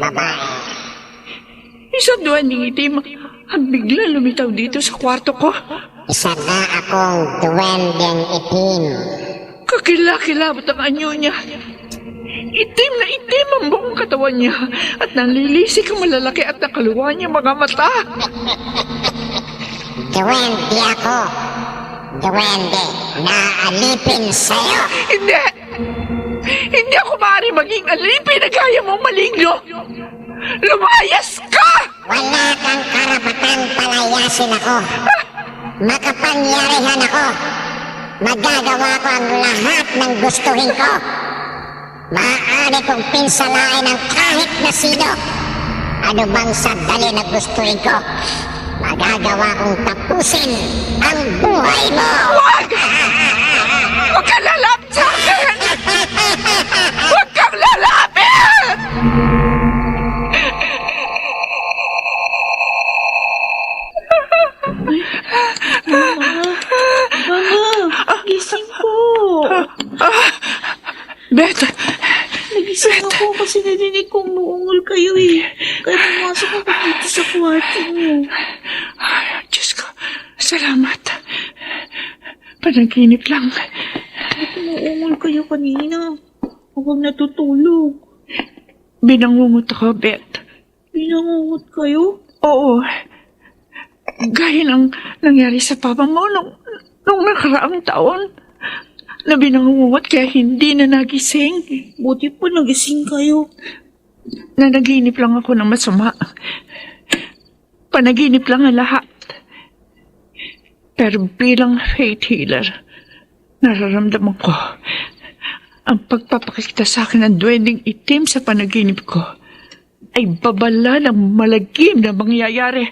babae. Isang duwending itim ang bigla lumitaw dito sa kwarto ko. Isa na akong duwending itim. Kakilakilabot ang anyo niya. Itim na itim ang buong katawan niya at nanlilisik ang malalaki at nakaluwa niya mga mata. Duwende ako. Duwende na alipin sa'yo. Hindi! Hindi ako maaari maging alipin na gaya mong maligno. Lumayas ka! Wala kang karapatang palayasin ako. Makapangyarihan ako. Magagawa ko ang lahat ng gustuhin ko. Maaari kong pinsalain ang kahit na sino. Ano bang sandali na gustuhin ko, magagawa kong tapusin ang buhay mo. Huwag! Huwag kang lalapit sa akin! Huwag kang lalapit! Mama, gising po. Beth! Nagising ako kasi narinig kong muungol kayo eh. Kaya pumasok ako dito sa kwarto mo. Ay, Diyos ko, salamat. Panaginip lang. Ba't muungol kayo kanina? Ako natutulog. Binangungot ako, Beth. Binangungot kayo? Oo. Gaya ng nangyari sa papa mo nung nakaraang taon. Na binangungot kaya hindi na nagising. Buti po nagising kayo. Nanaginip lang ako ng masama. Panaginip lang ang lahat. Pero bilang faith healer, nararamdaman ko ang pagpapakita sa akin ng duwending itim sa panaginip ko ay babala ng malagim na mangyayari.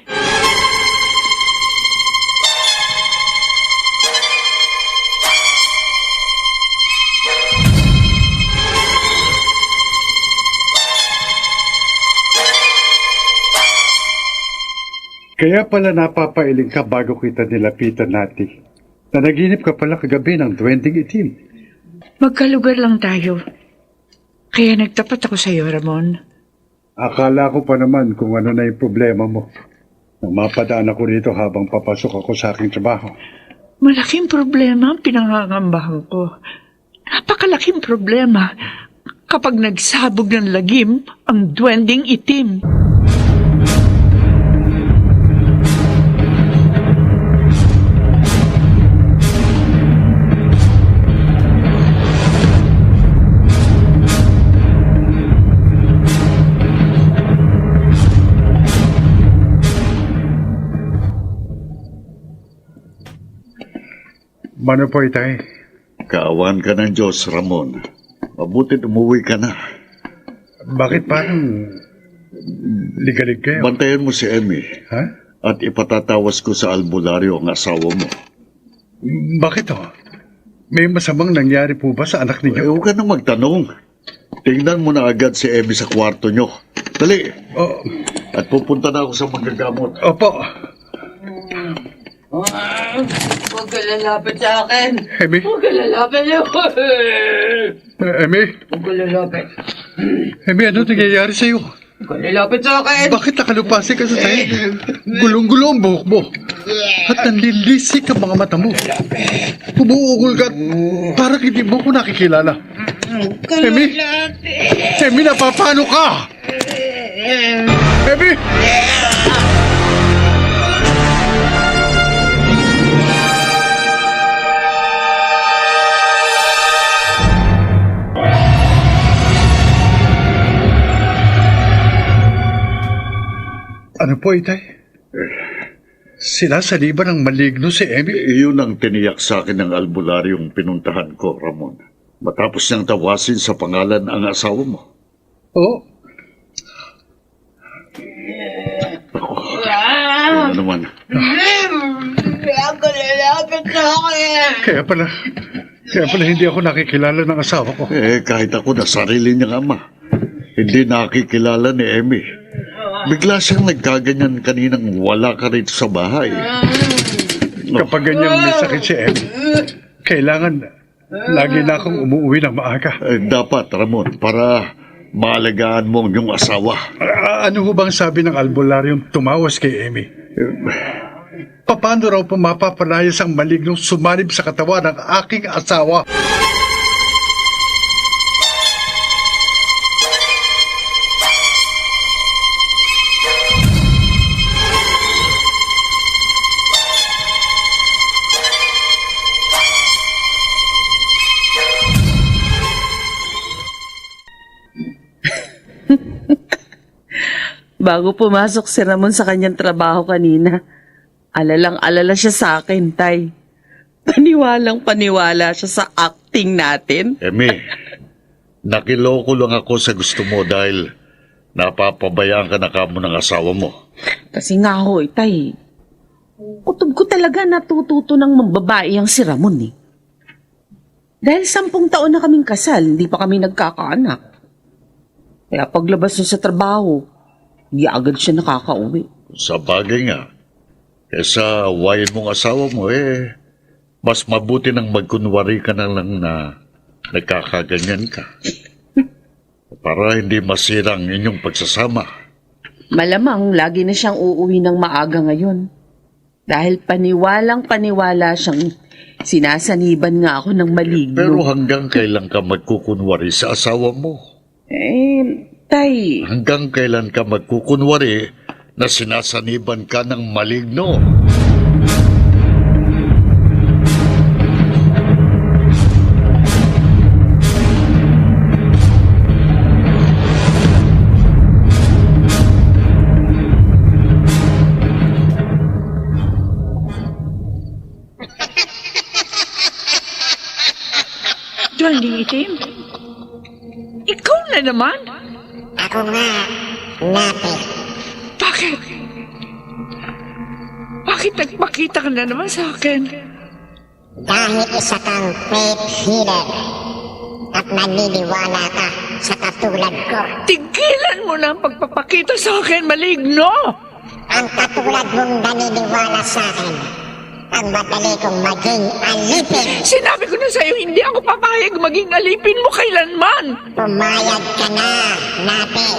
Kaya pala napapailing ka bago kita nilapitan natin. Nanaginip ka pala kagabi ng duwending itim. Magkalugar lang tayo. Kaya nagtapat ako sa iyo, Ramon. Akala ko pa naman kung ano na yung problema mo. Nang mapadaan ako rito habang papasok ako sa aking trabaho. Malaking problema ang pinangangambahan ko. Napakalaking problema kapag nagsabog ng lagim ang duwending itim. Mano po itay? Kaawan ka ng Diyos, Ramon. Mabutit umuwi ka na. Bakit parang ligalig kayo? Bantayan mo si Emmy Ha? at ipatatawas ko sa albularyo ang asawa mo. Bakit oh? May masamang nangyari po ba sa anak ninyo? Huwag ka na magtanong. Tingnan mo na agad si Emmy sa kwarto nyo. Dali! Oh, At pupunta na ako sa magagamot. opo. Huwag ka lalapit sa akin. Emmy? Huwag ka lalapit. Emmy? Huwag ka lalapit. Emmy, ano nangyayari sa'yo? Huwag ka lalapit sa akin. Bakit nakalupasi ka sa tayo? Gulong-gulo ang buhok mo. At nanlilisik ang mga mata mo. Humuugol ka at parang hindi mo ko nakikilala. Huwag ka Emmy? lalapit. Emmy, napapano ka? Emmy! Ano po, itay? Sinasaliban ng maligno si Emmy? Iyon ang tiniyak sa akin ng albularyong pinuntahan ko, Ramon. Matapos niyang tawasin sa pangalan ang asawa mo. Oo. Ano naman? Huwag ka lalapit sa akin. Kaya pala hindi ako nakikilala ng asawa ko. Kahit ako na sarili niyang ama, hindi nakikilala ni Emmy. Bigla siyang nagkaganyan kaninang wala ka rito sa bahay. Kapag ganyang may sakit si Emmy, kailangan lagi na akong umuwi ng maaga. Dapat, Ramon, para maalagaan mo ang iyong asawa. Ano ho bang sabi ng albularyong tumawas kay Emmy? Paano raw po mapapalayas ang malignong sumanib sa katawan ng aking asawa? Bago pumasok si Ramon sa kanyang trabaho kanina, alalang-alala siya sa akin, Tay. Paniwalang-paniwala siya sa acting natin. Emmy, nakiloko lang ako sa gusto mo dahil napapabayaan ka na kamo ng asawa mo. Kasi nga ho, Tay, kutob ko talaga natututo ng mambabae ang si Ramon eh. Dahil 10 taon na kaming kasal, hindi pa kami nagkakaanak. Kaya paglabas niya sa trabaho, di agad siya nakakauwi. Sa bagay nga, kesa wayin mong asawa mo mas mabuti nang magkunwari ka na lang na nagkakaganyan ka. Para hindi masira ang inyong pagsasama. Malamang lagi na siyang uuwi ng maaga ngayon. Dahil paniwalang-paniwala siyang sinasaniban nga ako ng maligno. Pero hanggang kailan ka magkukunwari sa asawa mo? Tay, Hanggang kailan ka magkukunwari na sinasaniban ka ng maligno? Duwending Itim? Ikaw na naman? Ako nga, Napi. Bakit? Bakit nagpakita ka na naman sa akin? Dahil isa kang faith healer at naniniwala ka sa katulad ko. Tigilan mo na ang pagpapakita sa akin, maligno! Ang katulad mong naniniwala sa akin, ang madali kong maging alipin. Sinabi ko na sa'yo, hindi ako papayag maging alipin mo kailanman! Pumayag ka na, Napi.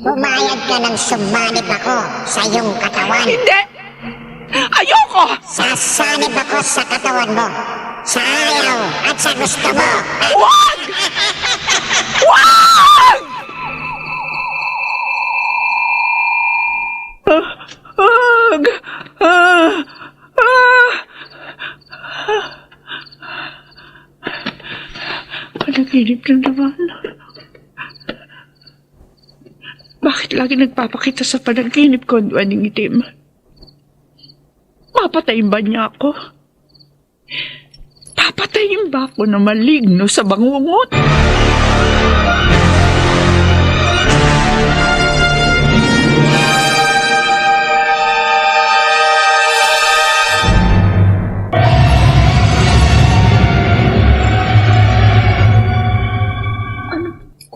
Pumayag ka nang sumanib ako sa iyong katawan. Hindi! Ayoko! Sasanib ako sa katawan mo. Sa ayaw at sa gusto mo. Wag! Wag! Wag! Panaginip na naman. Bakit lagi nagpapakita sa panaginip ko ang Duwending Itim? Papatayin ba niya ako? Papatayin ba ako na maligno sa bangungot?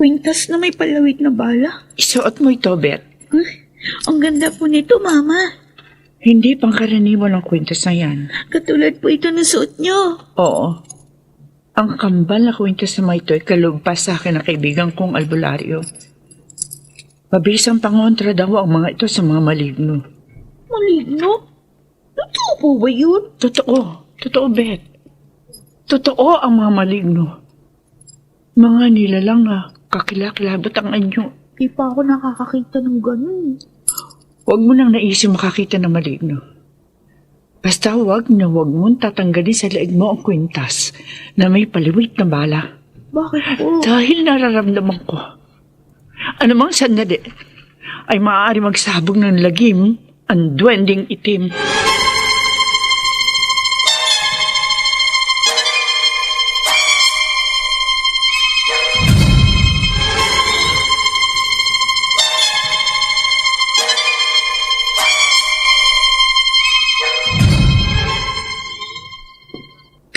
Kwintas na may palawit na bala. Isuot mo ito, Beth. Ay, ang ganda po nito, Mama. Hindi pangkaraniwan ang kwintas na yan. Katulad po ito ng suot nyo. Oo. Ang kambal na kwintas na ito ay kalugpas sa akin ng kaibigan kong albularyo. Mabisang pangontra daw ang mga ito sa mga maligno. Maligno? Totoo po ba yun? Totoo. Totoo, Beth. Totoo ang mga maligno. Mga nilalang na kakilakilabot ang anyo. Di pa ako nakakakita ng ganun. Huwag mo nang naisip makakita ng maligno. Basta huwag mong tatanggalin sa leeg mo ang kwintas na may paliwit na bala. Bakit po? Dahil nararamdaman ko, anumang sandali ay maaari magsabog ng lagim ang Duwending Itim.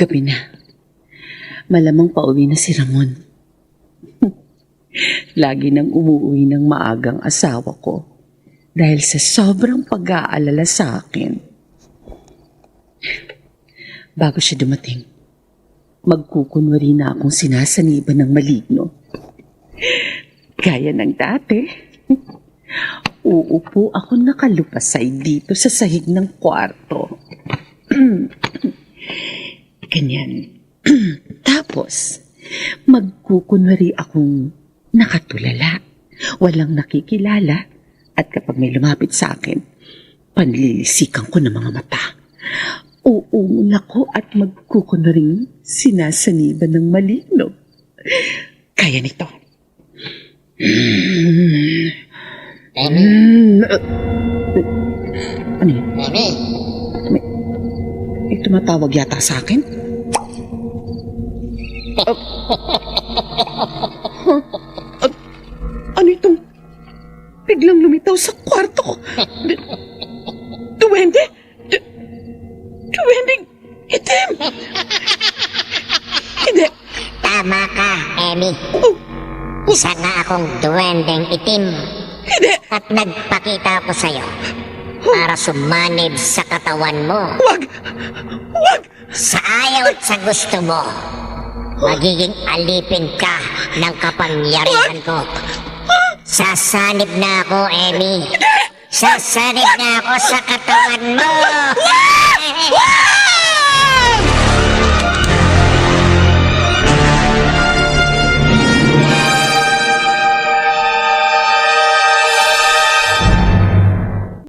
gabi na. Malamang pauwi na si Ramon. Lagi nang umuwi ng maagang asawa ko dahil sa sobrang pag-aalala sa akin. Bago siya dumating, magkukunwari na akong sinasaniban ng maligno. Gaya ng dati, uupo ako nakalupasay dito sa sahig ng kwarto. Ganyan. Tapos, magkukunwari akong nakatulala, walang nakikilala, at kapag may lumapit sa akin, panlilisikan ko ng mga mata. Uungol ako at magkukunwaring sinasaniban ng maligno. Kaya nito. Ano yun? Amy, May tumatawag yata sa akin? Ano itong biglang lumitaw sa kwarto ko? Duwende? Duwendeng itim! Hindi. tama ka, Amy. Isa nga akong duwendeng itim. Hindi. At nagpakita ko sa'yo para sumanib sa katawan mo. Wag! Wag! Sa ayaw at sa gusto mo, magiging alipin ka ng kapangyarihan ko. Sasanib na ako, Amy. Sasanib na ako sa katawan mo.